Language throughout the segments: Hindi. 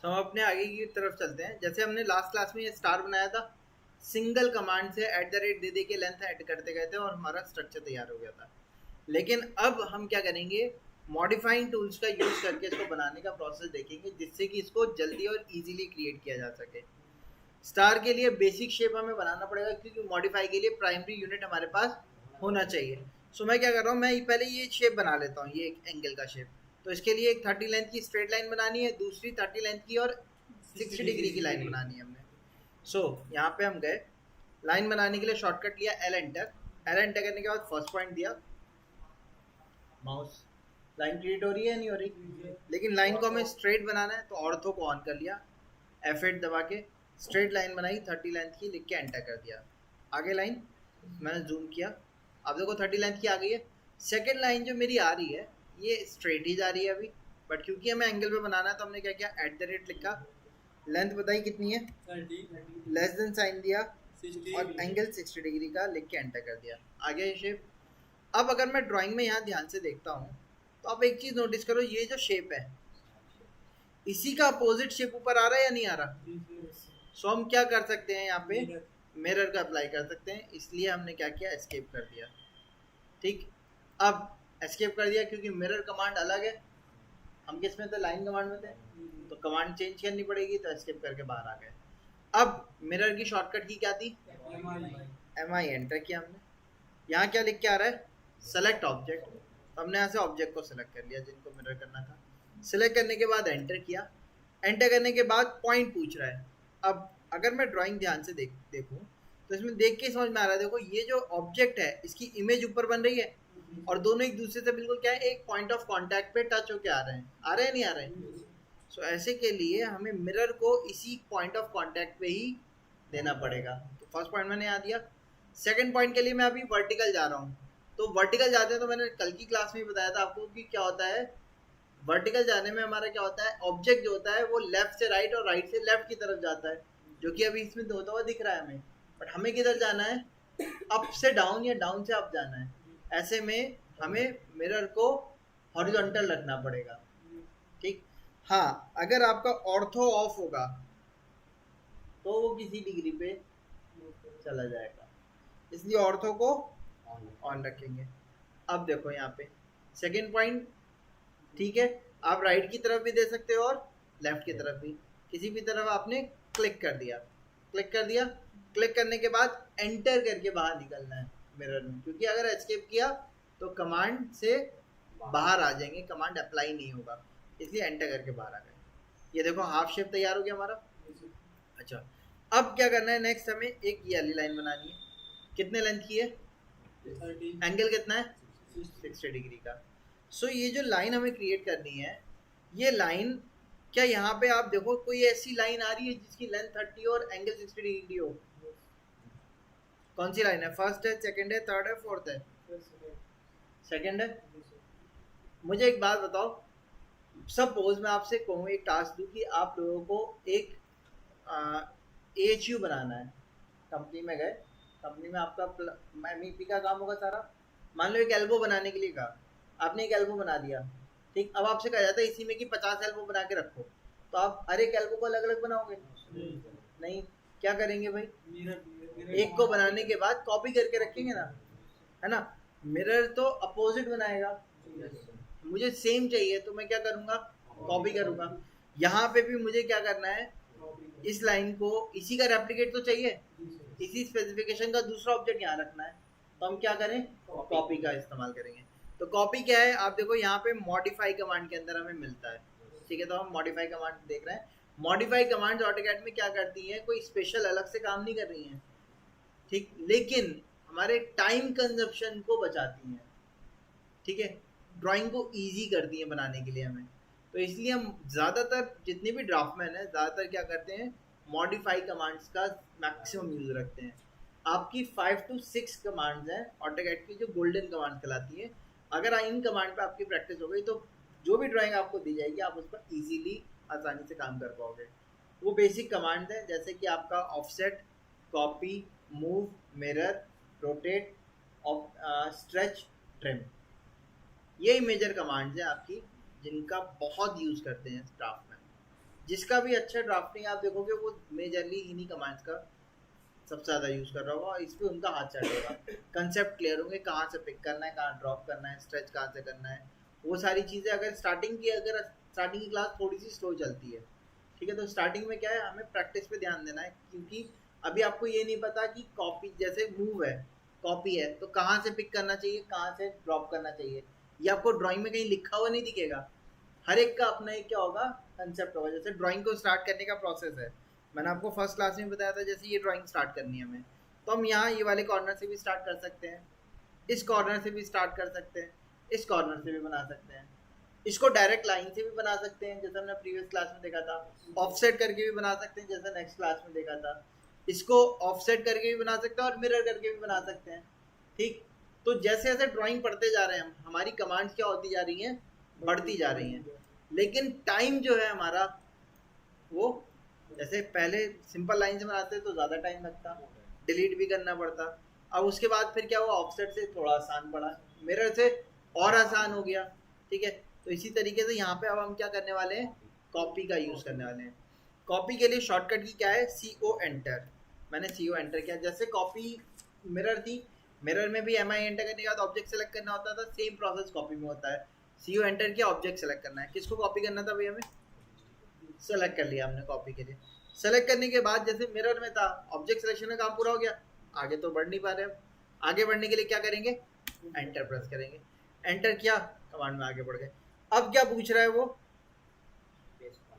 तो हम अपने आगे की तरफ चलते हैं। जैसे हमने लास्ट क्लास में ये स्टार बनाया था, सिंगल कमांड से @ दे दे के लेंथ ऐड करते गए थे और हमारा स्ट्रक्चर तैयार हो गया था। लेकिन अब हम क्या करेंगे, मॉडिफाइंग टूल्स का यूज करके इसको बनाने का प्रोसेस देखेंगे, जिससे कि इसको जल्दी और इजीली क्रिएट किया जा सके। स्टार के लिए बेसिक शेप हमें बनाना पड़ेगा, क्योंकि मॉडिफाई के लिए प्राइमरी यूनिट हमारे पास होना चाहिए। सो मैं क्या कर रहा हूँ, मैं पहले ये शेप बना लेता हूँ, ये एक एंगल का शेप। तो इसके लिए एक 30 लेंथ की स्ट्रेट लाइन बनानी है, दूसरी 30 लेंथ की और 60 डिग्री की लाइन बनानी है हमने। सो यहाँ पे हम गए, लाइन बनाने के लिए शॉर्टकट लिया L एंटर। L एंटर करने के बाद फर्स्ट पॉइंट दिया, माउस, लाइन क्रिएट हो रही है नहीं हो रही, लेकिन लाइन को हमें स्ट्रेट बनाना है तो ऑर्थो को ऑन कर लिया, F8 दबा के स्ट्रेट लाइन बनाई 30 लेंथ की, लिख के एंटर कर दिया। आगे लाइन मैंने जूम किया, अब देखो 30 लेंथ की आ गई है। सेकेंड लाइन जो मेरी आ रही है ये स्ट्रेट ही जा रही है अभी, बट क्योंकि हमें एंगल पे बनाना है तो हमने क्या किया, @ लिखा, लेंथ बताई कितनी है 30, लेस देन साइन दिया 60 और एंगल 60 डिग्री का लिख के एंटर कर दिया। आ गया ये शेप। अब अगर मैं ड्राइंग में यहाँ ध्यान से देखता हूँ तो आप एक चीज नोटिस करो, ये जो शेप है इसी का अपोजिट शेप ऊपर आ रहा है या नहीं आ रहा। सो हम क्या कर सकते हैं, यहाँ पे मिरर का अप्लाई कर सकते हैं, इसलिए हमने क्या किया, एस्केप कर दिया। ठीक, अब एस्केप कर दिया क्योंकि मिरर कमांड अलग है, हम किस में थे, लाइन कमांड में थे, तो कमांड चेंज करनी पड़ेगी, तो एस्केप करके बाहर आ गए। अब मिरर की शॉर्टकट की क्या थी, MI एंटर किया हमने। यहाँ क्या लिख के आ रहा है, सेलेक्ट ऑब्जेक्ट, तो हमने यहाँ से ऑब्जेक्ट को सिलेक्ट कर लिया जिनको मिरर करना था। सिलेक्ट करने के बाद एंटर किया, एंटर करने के बाद पॉइंट पूछ रहा है। अब अगर मैं ड्राइंग ध्यान से देखूं तो इसमें देख के समझ में आ रहा है, देखो ये जो ऑब्जेक्ट है इसकी इमेज ऊपर बन रही है और दोनों एक दूसरे से बिल्कुल क्या है, एक पॉइंट ऑफ कांटेक्ट पे टच होके आ रहे हैं, नहीं आ रहे हैं। सो ऐसे के लिए हमें मिरर को इसी पॉइंट ऑफ कांटेक्ट पे ही देना पड़ेगा। तो फर्स्ट पॉइंट मैंने यहाँ दिया। सेकंड पॉइंट के लिए मैं अभी वर्टिकल जा रहा हूँ, तो वर्टिकल जाते हैं तो मैंने कल की क्लास में बताया था आपको कि क्या होता है, वर्टिकल जाने में हमारा क्या होता है, ऑब्जेक्ट जो होता है वो लेफ्ट से राइट और राइट से लेफ्ट की तरफ जाता है, जो कि अभी इसमें होता हुआ दिख रहा है हमें। बट हमें किधर जाना है, अप से डाउन या डाउन से अप जाना है। ऐसे में हमें मिरर को हॉरिजॉन्टल रखना पड़ेगा। ठीक, हाँ, अगर आपका ऑर्थो ऑफ होगा तो वो किसी डिग्री पे चला जाएगा, इसलिए ऑर्थो को ऑन रखेंगे। अब देखो यहाँ पे सेकेंड पॉइंट, ठीक है, आप राइट की तरफ भी दे सकते हो और लेफ्ट की तरफ भी, किसी भी तरफ आपने क्लिक कर दिया। क्लिक कर दिया, क्लिक करने के बाद एंटर करके बाहर निकलना है मिरर में, क्योंकि अगर एस्केप किया तो कमांड से बाहर आ जाएंगे, कमांड अप्लाई नहीं होगा, इसलिए एंटर करके बाहर आ गए। ये देखो हाफ शेप तैयार हो गया हमारा। अच्छा, अब क्या करना है, नेक्स्ट हमें एक ये वाली लाइन बनानी है, कितने लेंथ की है, 30, एंगल कितना है 60 डिग्री का। सो ये जो लाइन हमें क्रिएट करनी है, ये लाइन, क्या यहाँ पे आप देखो कोई ऐसी लाइन आ रही है जिसकी लेंथ 30 और एंगल 60 डिग्री हो, कौन सी लाइन है, फर्स्ट है, सेकंड है, थर्ड है, फोर्थ है, सेकंड है। मुझे एक बात बताओ, सपोज मैं आपसे कहूँ, एक टास्क दूँ कि आप लोगों को एक AHU बनाना है, कंपनी में गए, कंपनी में आपका MEP का काम होगा सारा, मान लो एक एल्बो बनाने के लिए कहा, आपने एक एल्बो बना दिया। ठीक, अब आपसे कहा जाता है इसी में कि 50 एल्बो बना के रखो, तो आप हर एक एल्बो को अलग अलग बनाओगे, नहीं, क्या करेंगे भाई, एक को बनाने के बाद कॉपी करके रखेंगे ना, है ना। मिरर तो अपोजिट बनाएगा, मुझे सेम चाहिए तो मैं क्या करूंगा, कॉपी करूंगा। यहाँ पे भी मुझे क्या करना है, इस लाइन को इसी का रेप्लिकेट तो चाहिए, इसी स्पेसिफिकेशन का दूसरा ऑब्जेक्ट यहाँ रखना है, तो हम क्या करें, कॉपी का इस्तेमाल करेंगे। तो कॉपी क्या है, आप देखो यहाँ पे मॉडिफाई कमांड के अंदर हमें मिलता है। ठीक है, तो हम मॉडिफाई कमांड देख रहे हैं। मॉडिफाई कमांड ऑटोकैड में क्या करती है, कोई स्पेशल अलग से काम नहीं कर रही है, ठीक, लेकिन हमारे टाइम कंजप्शन को बचाती हैं। ठीक है, ड्राइंग को इजी करती है बनाने के लिए हमें, तो इसलिए हम ज़्यादातर जितने भी ड्राफ्टमैन हैं ज़्यादातर क्या करते हैं, मॉडिफाई कमांड्स का मैक्सिमम यूज़ रखते हैं। आपकी 5 to 6 कमांड्स हैं ऑटोकैड की जो गोल्डन कमांड कहलाती है। अगर इन कमांड पे आपकी प्रैक्टिस हो गई तो जो भी ड्राइंग आपको दी जाएगी आप उस पर ईजीली आसानी से काम कर पाओगे। वो बेसिक कमांड है, जैसे कि आपका offset, copy, move, mirror, rotate, stretch, trim, ये मेजर कमांड्स हैं आपकी जिनका बहुत यूज़ करते हैं स्टाफ में। जिसका भी अच्छा ड्राफ्टिंग आप देखोगे वो मेजरली इन्हीं कमांड्स का सबसे ज़्यादा यूज़ कर रहा होगा, इस पे उनका हाथ चढ़ेगा। कंसेप्ट क्लियर होंगे, कहाँ से पिक करना है, कहाँ ड्रॉप करना है, स्ट्रेच कहाँ से करना है, वो सारी चीज़ें। अगर स्टार्टिंग की क्लास थोड़ी सी स्लो चलती है, ठीक है, तो स्टार्टिंग में क्या है, हमें प्रैक्टिस पे ध्यान देना है, क्योंकि अभी आपको ये नहीं पता कि कॉपी जैसे मूव है, कॉपी है, तो कहाँ से पिक करना चाहिए, कहाँ से ड्रॉप करना चाहिए, ये आपको ड्राइंग में कहीं लिखा हुआ नहीं दिखेगा। हर एक का अपना एक क्या होगा, कंसेप्ट होगा। जैसे ड्राइंग को स्टार्ट करने का प्रोसेस है, मैंने आपको फर्स्ट क्लास में बताया था, जैसे ये ड्राइंग स्टार्ट करनी है हमें, तो हम यहाँ ये वाले कॉर्नर से भी स्टार्ट कर सकते हैं, इस कॉर्नर से भी स्टार्ट कर सकते हैं, इस कॉर्नर से भी बना सकते हैं, इसको डायरेक्ट लाइन से भी बना सकते हैं जैसे हमने प्रीवियस क्लास में देखा था, ऑफसेट करके भी बना सकते हैं जैसे नेक्स्ट क्लास में देखा था, इसको ऑफसेट करके भी बना सकते हैं और मिरर करके भी बना सकते हैं। ठीक, तो जैसे जैसे ड्राइंग पढ़ते जा रहे हैं हम, हमारी कमांड्स क्या होती जा रही हैं, बढ़ती जा रही हैं, लेकिन टाइम जो है हमारा वो, जैसे पहले सिंपल लाइन से बनाते तो ज़्यादा टाइम लगता, डिलीट भी करना पड़ता, अब उसके बाद फिर क्या हुआ, ऑफसेट से थोड़ा आसान पड़ा, मिरर से और आसान हो गया। ठीक है, तो इसी तरीके से यहाँ पे अब हम क्या करने वाले हैं, कॉपी का यूज़ करने वाले हैं। कॉपी के लिए शॉर्टकट की क्या है, CO एंटर। मैंने CO एंटर किया, जैसे कॉपी मिरर थी, मिरर में भी MI एंटर करने के बाद ऑब्जेक्ट सेलेक्ट करना होता था, सेम प्रोसेस कॉपी में होता है। CO एंटर किया, ऑब्जेक्ट सेलेक्ट करना है, किसको कॉपी करना था भैया, हमें सेलेक्ट कर लिया हमने कॉपी के लिए। सेलेक्ट करने के बाद जैसे मिरर में था, ऑब्जेक्ट सिलेक्शन का काम पूरा हो गया, आगे तो बढ़ नहीं पा रहे, अब आगे बढ़ने के लिए क्या करेंगे, एंटर प्रेस करेंगे, एंटर किया, कमांड में आगे बढ़ गए। अब क्या पूछ रहा है वो,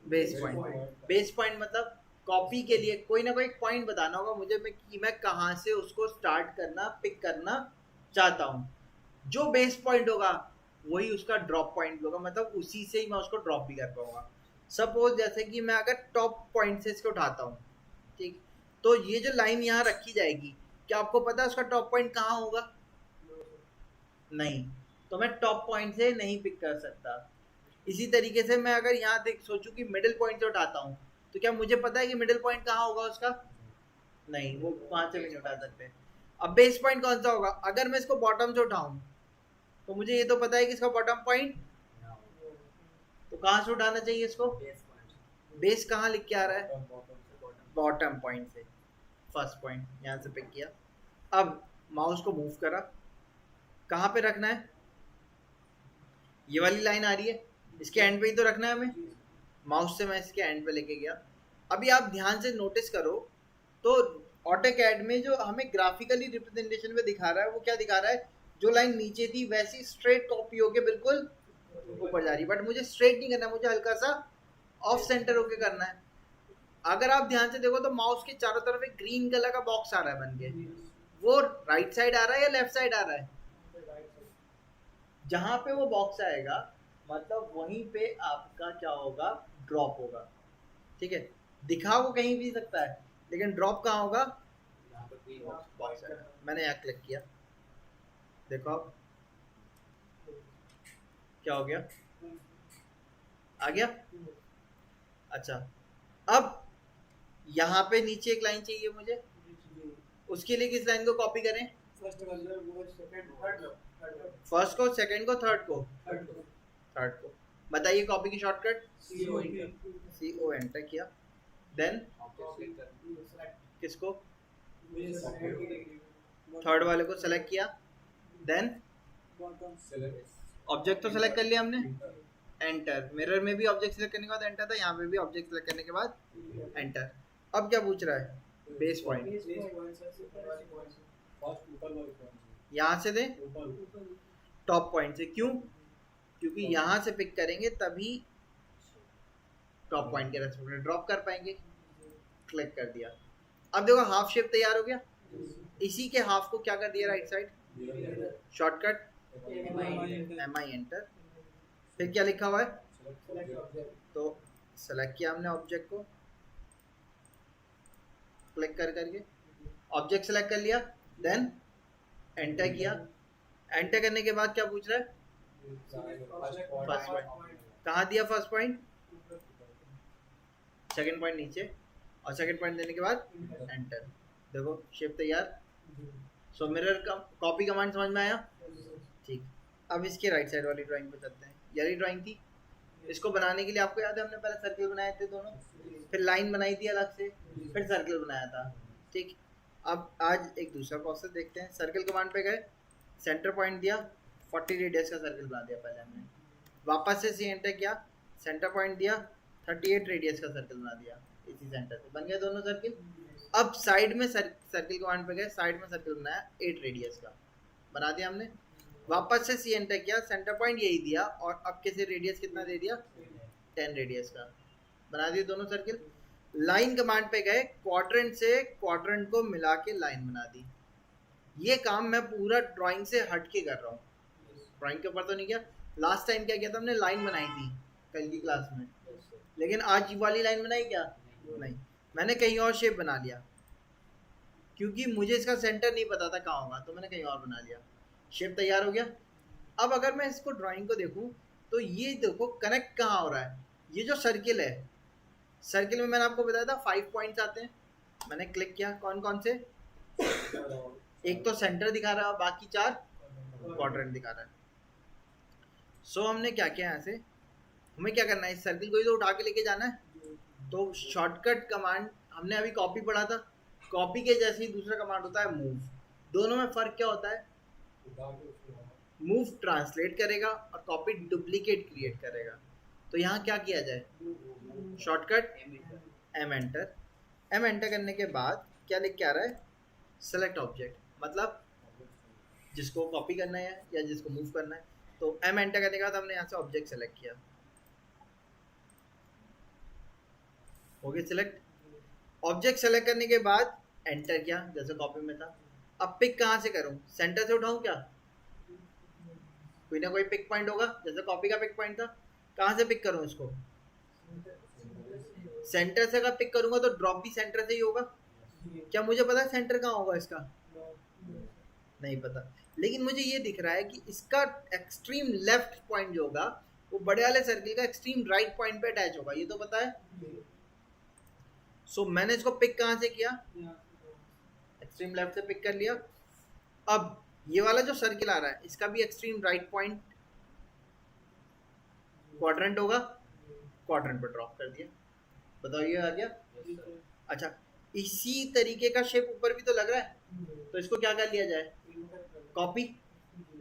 बेस पॉइंट। बेस पॉइंट मतलब कॉपी के लिए कोई ना कोई पॉइंट बताना होगा मुझे, कि मैं कहाँ से उसको स्टार्ट करना, पिक करना चाहता हूँ। जो बेस पॉइंट होगा वही उसका ड्रॉप पॉइंट होगा, मतलब उसी से ही मैं उसको ड्रॉप भी कर पाऊंगा। सपोज जैसे कि मैं अगर टॉप पॉइंट से इसको उठाता हूँ, ठीक, तो ये जो लाइन यहाँ रखी जाएगी, क्या आपको पता है उसका टॉप पॉइंट कहाँ होगा, नहीं, तो मैं टॉप पॉइंट से नहीं पिक कर सकता। इसी तरीके से मैं अगर यहाँ देख सोचूं कि मिडिल पॉइंट से उठाता हूँ, तो क्या मुझे पता है कि मिडिल पॉइंट कहाँ होगा उसका, नहीं, वो वहां से भी नहीं उठा सकते। अब बेस पॉइंट कौन सा होगा, अगर मैं इसको बॉटम से उठाऊं, तो मुझे ये तो पता है कि इसका बॉटम पॉइंट, तो कहाँ से उठाना चाहिए इसको, बेस कहाँ लिख के आ रहा है, बॉटम पॉइंट से, फर्स्ट पॉइंट यहाँ से पिक किया। अब माउस को मूव करा, कहाँ पे रखना है, ये वाली लाइन आ रही है, इसके एंड पे ही तो रखना है हमें, माउस से मैं इसके एंड पे लेके गया। अभी आप ध्यान से नोटिस करो, तो ऑटोकैड में जो हमें ग्राफिकली रिप्रेजेंटेशन में दिखा रहा है, वो क्या दिखा रहा है, जो लाइन नीचे थी वैसी स्ट्रेट कॉपी होके बिल्कुल ऊपर जा रही है, बट मुझे स्ट्रेट नहीं करना, मुझे हल्का सा ऑफ सेंटर होके करना है। अगर आप ध्यान से देखो तो माउस के चारों तरफ एक ग्रीन कलर का बॉक्स आ रहा है बन के, वो राइट साइड आ रहा है या लेफ्ट साइड आ रहा है, जहां पे वो बॉक्स आएगा मतलब वहीं पे आपका क्या होगा, ड्रॉप होगा। ठीक है, दिखा वो कहीं भी सकता है, लेकिन ड्रॉप कहाँ होगा, बॉक्स आएगा। मैंने यहाँ क्लिक किया, देखो अब क्या हो गया, आ गया। अच्छा, अब यहाँ पे नीचे एक लाइन चाहिए मुझे, उसके लिए किस लाइन को कॉपी करें, फर्स्ट को, सेकंड को, थर्ड को, थर्ड को। बताइए कॉपी की शॉर्टकट, CO एंटर किया, देन किसको, थर्ड वाले को सेलेक्ट किया, देन ऑब्जेक्ट तो सेलेक्ट कर लिया हमने, एंटर। मिरर में भी ऑब्जेक्ट सेलेक्ट करने के बाद एंटर था, यहाँ पे भी ऑब्जेक्ट सेलेक्ट करने के बाद एंटर। अब क्या पूछ रहा है, बेस पॉइंट, यहाँ से दें, टॉप पॉइंट से, क्यों, क्योंकि यहाँ से पिक करेंगे तभी टॉप पॉइंट के रेस्पेक्ट में ड्रॉप कर पाएंगे। क्लिक कर दिया, अब देखो हाफ शेप तैयार हो गया। इसी के हाफ को क्या कर दिया, right side shortcut MI enter, फिर क्या लिखा हुआ है, तो सेलेक्ट किया हमने ऑब्जेक्ट को, क्लिक कर करके ऑब्जेक्ट सेलेक्ट कर लिया, देन एंटर किया। एंटर करने के बाद क्या पूछ रहा है, फर्स्ट पॉइंट कहाँ दिया, फर्स्ट पॉइंट, सेकंड पॉइंट नीचे, और सेकंड पॉइंट देने के बाद एंटर। देखो शेप तैयार। सो मिरर का कॉपी कमांड समझ में आया, ठीक। अब इसके राइट साइड वाली ड्राइंग पे चलते हैं, यही ड्राइंग थी, इसको बनाने के लिए आपको याद है हमने पहले सर्किल बनाए थे दोनों, फिर लाइन बनाई थी अलग से, फिर सर्किल बनाया था। ठीक, अब आज एक दूसरा प्रोसेस देखते हैं। सर्किल कमांड पे गए, सेंटर पॉइंट दिया, 40 रेडियस का सर्किल बना दिया पहले हमने, वापस से सी एंटर किया, सेंटर पॉइंट दिया, 38 रेडियस का सर्किल बना दिया, इसी सेंटर से बन गया दोनों सर्किल। अब साइड में सर्किल कमांड पे गए, साइड में सर्किल बनाया 8 रेडियस का, बना दिया हमने, वापस से सी एंटर किया, सेंटर पॉइंट यही दिया, और अब किसी रेडियस कितना दे दिया, 10 रेडियस का, बना दिए दोनों सर्किल। लाइन कमांड पे गए, क्वाड्रेंट से क्वाड्रेंट को मिला के लाइन बना दी। ये काम मैं पूरा ड्राइंग से हट के कर रहा हूँ, ड्राइंग के ऊपर तो नहीं किया। लास्ट टाइम क्या किया था हमने, लाइन बनाई थी कल की क्लास में, लेकिन आज वाली लाइन बनाई क्या, नहीं, मैंने कहीं और शेप बना लिया, क्योंकि मुझे इसका सेंटर नहीं पता था कहाँ होगा, तो मैंने कहीं और बना लिया, शेप तैयार हो गया। अब अगर मैं इसको ड्राइंग को देखूं तो ये देखो कनेक्ट कहाँ हो रहा है, ये जो सर्किल है, सर्किल में मैंने आपको बताया था 5 पॉइंट्स आते हैं, मैंने क्लिक किया, कौन कौन से, एक तो सेंटर दिखा रहा है, बाकी 4 क्वाड्रेंट दिखा रहा है। सो हमने क्या किया, यहाँ से हमें क्या करना है, इस सर्किल को ही तो उठा के लेके जाना है, तो शॉर्टकट कमांड हमने अभी कॉपी पढ़ा था, कॉपी के जैसे ही दूसरा कमांड होता है मूव। दोनों में फर्क क्या होता है, मूव ट्रांसलेट करेगा और कॉपी डुप्लीकेट क्रिएट करेगा। तो यहाँ क्या किया जाए, shortcut M enter, M enter करने के बाद क्या लिख के आ रहा है, सेलेक्ट ऑब्जेक्ट, मतलब जिसको कॉपी करना है या जिसको मूव करना है। तो एम एंटर करने के बाद हमने यहाँ से ऑब्जेक्ट सेलेक्ट किया, हो गया सिलेक्ट। ऑब्जेक्ट सेलेक्ट करने के बाद एंटर किया जैसे कॉपी में था। अब पिक कहाँ से करूँ, सेंटर से उठाऊँ क्या, कोई ना कोई पिक पॉइंट होगा, जैसे कॉपी का पिक पॉइंट था, कहाँ से पिक करूँ इसको, सेंटर से अगर पिक करूँगा तो ड्रॉप भी सेंटर से ही होगा। क्या मुझे पता है सेंटर कहाँ होगा इसका, नहीं पता, लेकिन मुझे ये दिख रहा है कि इसका एक्सट्रीम लेफ्ट पॉइंट जो होगा वो बड़े वाले सर्किल का एक्सट्रीम राइट पॉइंट पे अटैच होगा, ये तो पता है। सो मैंने इसको पिक कहाँ से किया, एक्सट्रीम लेफ्ट से पिक कर लिया। अब ये वाला जो सर्किल आ रहा है इसका भी एक्सट्रीम राइट पॉइंट क्वाड्रेंट होगा, क्वाड्रेंट पर ड्रॉप कर दिया, बताओ ये आ गया। अच्छा, इसी तरीके का शेप ऊपर भी तो लग रहा है, तो इसको क्या कर लिया जाए, कॉपी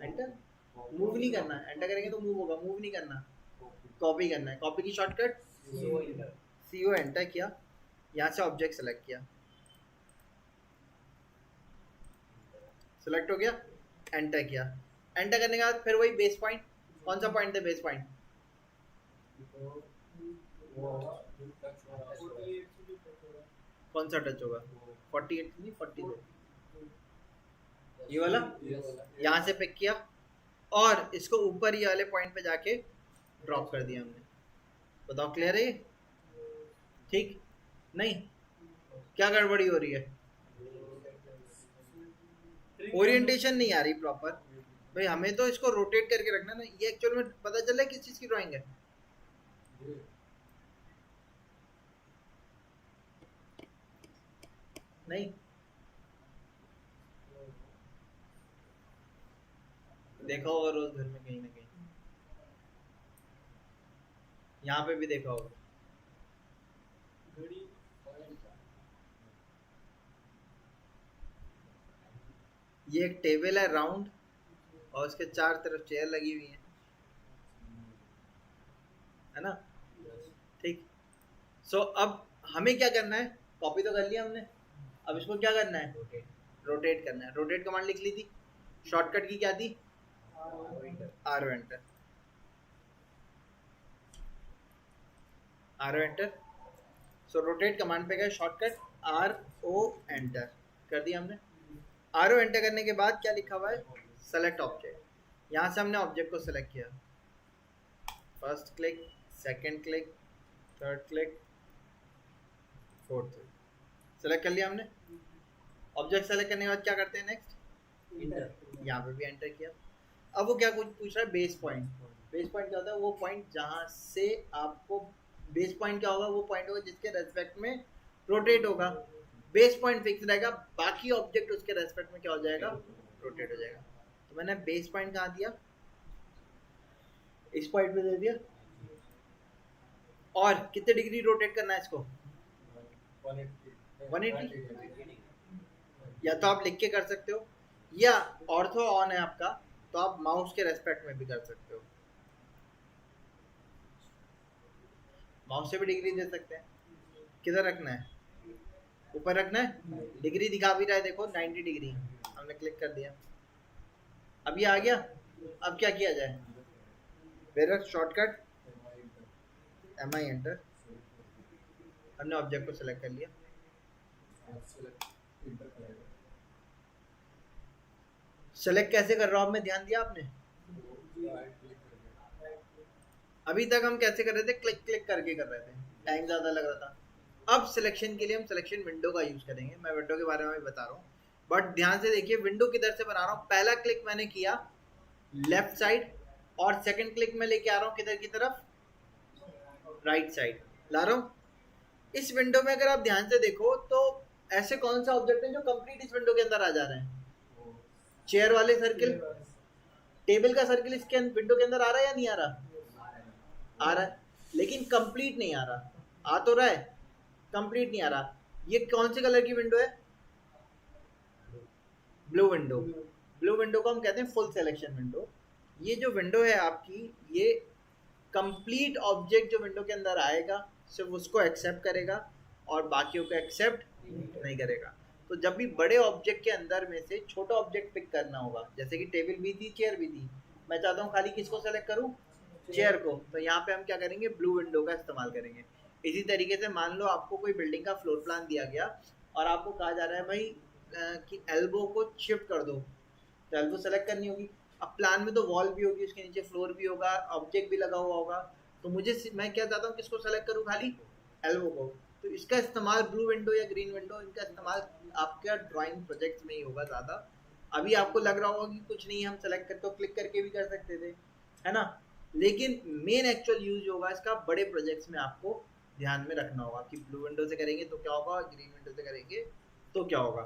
एंटर, मूव नहीं करना, एंटर करेंगे तो मूव होगा, मूव नहीं करना, कॉपी करना है, कॉपी की शॉर्टकट CO एंटर किया, यहाँ से ऑब्जेक्ट सेलेक्ट किया, सेलेक्ट हो गया, एंटर किया, एंटर करने के बाद फिर वही बेस पॉइंट, कौन सा पॉइंट है बेस पॉइंट, कौन सा टच होगा, 48 नहीं 42, ये वाला, यहाँ से पिक किया और इसको ऊपर ही वाले पॉइंट पे जाके ड्रॉप कर दिया हमने। बताओ क्लियर है ये, ठीक, नहीं क्या गड़बड़ी हो रही है, ओरिएंटेशन नहीं आ रही प्रॉपर भाई, हमें तो इसको रोटेट करके रखना ना, ये एक्चुअल में पता चल रहा है किस चीज की ड्राइंग है, नहीं देखा होगा रोज घर में कहीं ना कहीं, यहाँ पे भी देखा होगा, ये एक टेबल है राउंड और उसके 4 तरफ चेयर लगी हुई है ना, ठीक। सो अब हमें क्या करना है, कॉपी तो कर लिया हमने, अब इसको क्या करना है, रोटेट करना है। रोटेट कमांड लिख ली थी, शॉर्टकट की क्या थी, R enter, R enter. So rotate command पे गए, शॉर्टकट RO एंटर कर दिया हमने। RO एंटर करने के बाद क्या लिखा हुआ है, सेलेक्ट ऑब्जेक्ट, यहाँ से हमने ऑब्जेक्ट को सेलेक्ट किया, first click, second click, third click, fourth, select कर लिया हमने। ऑब्जेक्ट सेलेक्ट करने के बाद क्या करते हैं नेक्स्ट, यहाँ पे भी एंटर किया। अब वो क्या कुछ पूछ रहा है, बेस पॉइंट। बेस पॉइंट क्या होता है, वो पॉइंट जहाँ से आपको, बेस पॉइंट क्या होगा, वो पॉइंट होगा जिसके रेस्पेक्ट में रोटेट होगा। बेस पॉइंट फिक्स रहेगा, बाकी ऑब्जेक्ट उसके रेस्पेक्ट में क्या हो जाएगा, रोटेट हो जाएगा। तो मैंने बेस पॉइंट कहाँ दिया, इस पॉइंट पे दे दिया, और कितने डिग्री रोटेट करना है इसको? 180 या तो आप लिख के कर सकते हो, या ऑर्थो ऑन है आपका तो आप माउस के रेस्पेक्ट में भी कर सकते हो, माउस से भी डिग्री दे सकते हैं। किधर रखना है? ऊपर रखना है। डिग्री दिखा भी रहा है, देखो 90 डिग्री। हमने क्लिक कर दिया, अब ये आ गया। अब क्या किया जाए? वेयर शॉर्टकट MI एंटर, हमने ऑब्जेक्ट को सिलेक्ट कर लिया। सेलेक्ट कैसे कर रहा हूँ मैं, ध्यान दिया आपने? अभी तक हम कैसे कर रहे थे? क्लिक क्लिक करके कर रहे थे, टाइम ज़्यादा लग रहा था। अब सिलेक्शन के लिए हम सिलेक्शन विंडो का यूज़ करेंगे। मैं विंडो के बारे में भी बता रहा हूँ, बट ध्यान से देखिए विंडो किधर से बना रहा हूँ। पहला क्लिक मैंने किया लेफ्ट साइड, और सेकंड क्लिक में लेके आ रहा हूँ किधर की तरफ? राइट साइड ला रहा हूँ। इस विंडो में अगर आप ध्यान से देखो तो ऐसे कौन सा ऑब्जेक्ट है जो कंप्लीट इस विंडो के अंदर आ जा रहे हैं? चेयर वाले सर्किल, टेबल का सर्किल इसके विंडो के अंदर आ रहा है या नहीं आ रहा? आ रहा है, लेकिन कंप्लीट नहीं आ रहा। आ तो रहा है, कंप्लीट नहीं आ रहा। ये कौन से कलर की विंडो है? Blue window. ब्लू विंडो को हम कहते हैं फुल सिलेक्शन विंडो। ये जो विंडो है आपकी, ये कंप्लीट ऑब्जेक्ट जो विंडो के अंदर आएगा सिर्फ उसको एक्सेप्ट करेगा और बाकियों को एक्सेप्ट नहीं करेगा। तो जब भी बड़े ऑब्जेक्ट के अंदर में से छोटा ऑब्जेक्ट पिक करना होगा, जैसे कि टेबल भी थी, चेयर भी थी, मैं चाहता हूँ खाली किसको सेलेक्ट करूँ? चेयर को। तो यहाँ पे हम क्या करेंगे? ब्लू विंडो का इस्तेमाल करेंगे। इसी तरीके से मान लो आपको कोई बिल्डिंग का फ्लोर प्लान दिया गया और आपको कहा जा रहा है भाई कि एल्बो को शिफ्ट कर दो, तो एल्बो सेलेक्ट करनी होगी। अब प्लान में तो वॉल भी होगी, उसके नीचे फ्लोर भी होगा, ऑब्जेक्ट भी लगा हुआ होगा, तो मैं क्या चाहता हूँ, किसको सेलेक्ट करूँ? खाली एल्बो को। तो इसका इस्तेमाल ब्लू विंडो या ग्रीन विंडो, इनका इस्तेमाल आपका ड्राइंग प्रोजेक्ट में ही होगा ज़्यादा। अभी आपको लग रहा होगा कि कुछ नहीं, हम सेलेक्ट करते हो क्लिक करके भी कर सकते थे, है ना? लेकिन मेन एक्चुअल यूज होगा इसका बड़े प्रोजेक्ट्स में। आपको ध्यान में रखना होगा कि ब्लू विंडो से करेंगे तो क्या होगा, ग्रीन विंडो से करेंगे तो क्या होगा।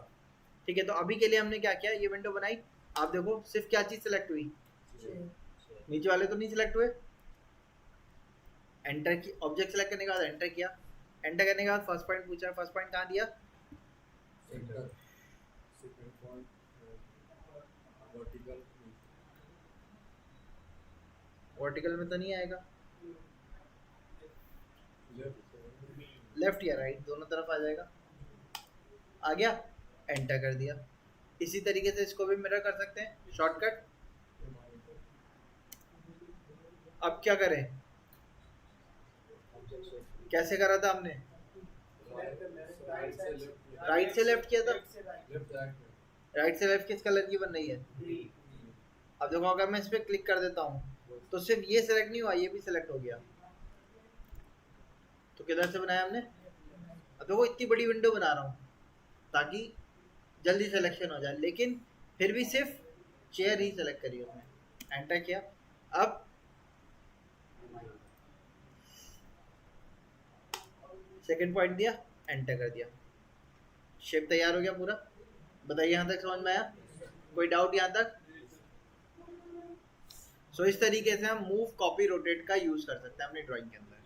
ठीक है, तो अभी के लिए हमने क्या किया, ये विंडो बनाई। आप देखो सिर्फ क्या चीज़ सेलेक्ट हुई, नीचे वाले तो नहीं सेलेक्ट हुए। एंटर की, ऑब्जेक्ट सेलेक्ट करने के बाद एंटर किया। एंटर करने के बाद फर्स्ट पॉइंट पूछा, फर्स्ट पॉइंट कहाँ दिया? वर्टिकल में तो नहीं आएगा, लेफ्ट या राइट दोनों तरफ आ जाएगा। आ गया, एंटर कर दिया। इसी तरीके से इसको भी मिरर कर सकते हैं, शॉर्टकट। अब क्या करें, कैसे करा था हमने? राइट से लेफ्ट किया था। राइट से लेफ्ट किस कलर की बन रही है? अब देखो अगर मैं इस पर क्लिक कर देता हूँ तो सिर्फ ये सेलेक्ट नहीं हुआ, ये भी सेलेक्ट हो गया। तो किधर से बनाया हमने? अब देखो इतनी बड़ी विंडो बना रहा हूँ ताकि जल्दी सिलेक्शन हो जाए, लेकिन फिर भी सिर्फ चेयर ही सेलेक्ट करी उसने। एंटर किया, अब सेकंड पॉइंट दिया, एंटर कर दिया, शेप तैयार हो गया पूरा। बताइए यहाँ तक समझ में आया? कोई डाउट यहाँ तक? सो इस तरीके से हम मूव, कॉपी, रोटेट का यूज कर सकते हैं अपनी ड्राइंग के अंदर।